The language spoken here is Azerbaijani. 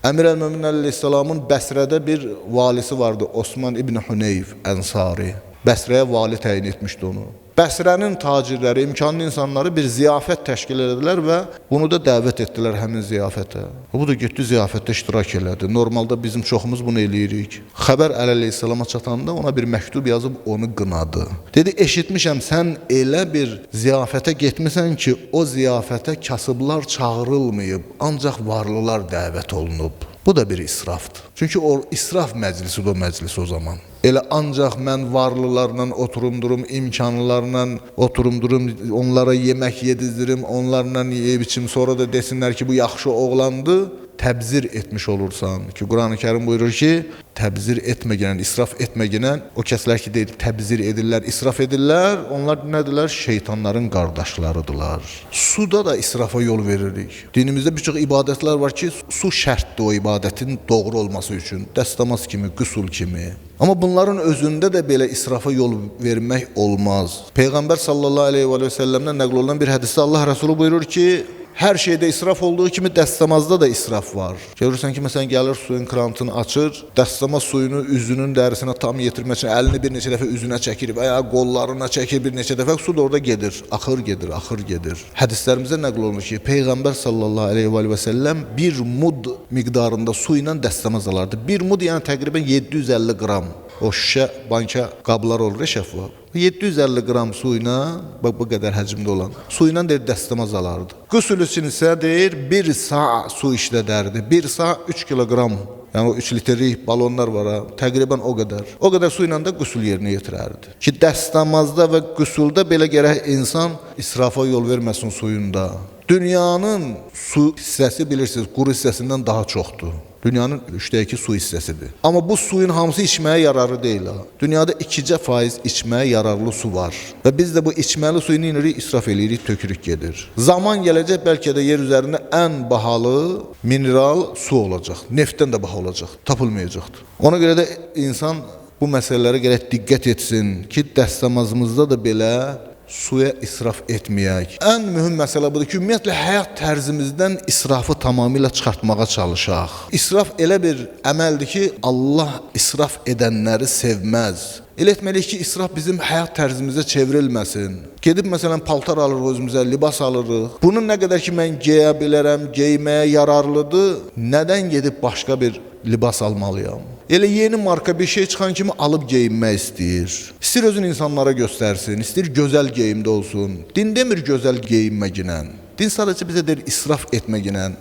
Əmir əl-Möminin əleyhissalamın Bəsrədə bir valisi vardı, Osman ibn Huneyf Ənsari. Bəsrəyə vali təyin etmişdi onu. Bəsrənin tacirləri, imkanlı insanları bir ziyafət təşkil edilər və bunu da dəvət etdilər həmin ziyafətə. Bu da getdi ziyafətdə iştirak elədi. Normalda bizim çoxumuz bunu eləyirik. Xəbər əleyhissalama çatanda ona bir məktub yazıb onu qınadı. Dedi, eşitmişəm sən elə bir ziyafətə getmisən ki, o ziyafətə kasıblar çağırılmayıb, ancaq varlılar dəvət olunub. Bu da bir israfdır. Çünki o israf məclisidir o məclis o zaman. Elə ancaq mən varlılarla oturumdurum, imkanlarla oturumdurum, onlara yemək yedizdirim, onlarla yeyib içim, sonra da desinlər ki, bu yaxşı oğlandı, təbzir etmiş olursan. Ki Quran-ı Kərim buyurur ki, təbzir etməyən, israf etməyən, o kəslər ki, deyir, təbzir edirlər, israf edirlər, onlar nədirlər? Şeytanların qardaşlarıdırlar. Suda da israfa yol veririk. Dinimizdə bir çox ibadətlər var ki, su şərtdir o ibadətin doğru olması üçün. Dəstəmaz kimi, qüsul kimi. Amma bunların özündə də belə israfa yol vermək olmaz. Peyğəmbər sallallahu aleyhi və səlləmdən nəql olunan bir hədisdə Allah Rəsulü buyurur ki, hər şeydə israf olduğu kimi dəstəmazda da israf var. Görürsən ki, məsələn, gəlir suyun krantını açır, dəstəmaz suyunu üzünün dərisinə tam yetirmək üçün əlini bir neçə dəfə üzünə çəkir və ya qollarına çəkir bir neçə dəfə, su da orada gedir, axır gedir, axır gedir. Hədislərimizdə nəql olunur ki, Peyğəmbər sallallahu aleyhi və səlləm bir mud miqdarında su ilə dəstəmaz alardı. Bir mud yəni təqribən 750 qram. O şüşə, banka qablar olur, şəffaf. 750 qram su ilə, bax bu qədər həcmdə olan, su ilə deyir, dəstəmaz alardı. Qüsul üçün isə deyir, 1 saat su işlədərdi. 1 saat 3 kilogram, yəni o 3 litrlik balonlar var ha, təqribən o qədər. O qədər su ilə də qüsul yerinə yetirərdi. Ki dəstəmazda və qüsulda belə gərək insan israfa yol verməsin suyunda. Dünyanın su hissəsi bilirsiniz, quru hissəsindən daha çoxdur. Dünyanın 3/2 su hissəsidir. Amma bu suyun hamısı içməyə yararlı deyil. Dünyada 2% içməyə yararlı su var. Və biz də bu içməli suyu neyinirik? İsraf eləyirik, tökürük gedir. Zaman gələcək, bəlkə də yer üzərində ən bahalı mineral su olacaq. Neftdən də baha olacaq, tapılmayacaqdır. Ona görə də insan bu məsələlərə gərək diqqət etsin ki, dəstəmazımızda da belə suya israf etməyək. Ən mühüm məsələ budur ki, ümumiyyətlə həyat tərzimizdən israfı tamamilə çıxartmağa çalışaq. İsraf elə bir əməldir ki, Allah israf edənləri sevməz. Elə etməliyik ki, israf bizim həyat tərzimizə çevrilməsin. Gedib məsələn paltar alırıq özümüzə, libas alırıq. Bunu nə qədər ki mən geyə bilərəm, geyməyə yararlıdır, nədən gedib başqa bir libas almalıyam? Elə yeni marka bir şey çıxan kimi alıb geyinmək istəyir. İstəyir özün insanlara göstərsin, istəyir gözəl geyimdə olsun. Din demir gözəl geyinməklə. Din sadəcə bizə deyir israf etməklə.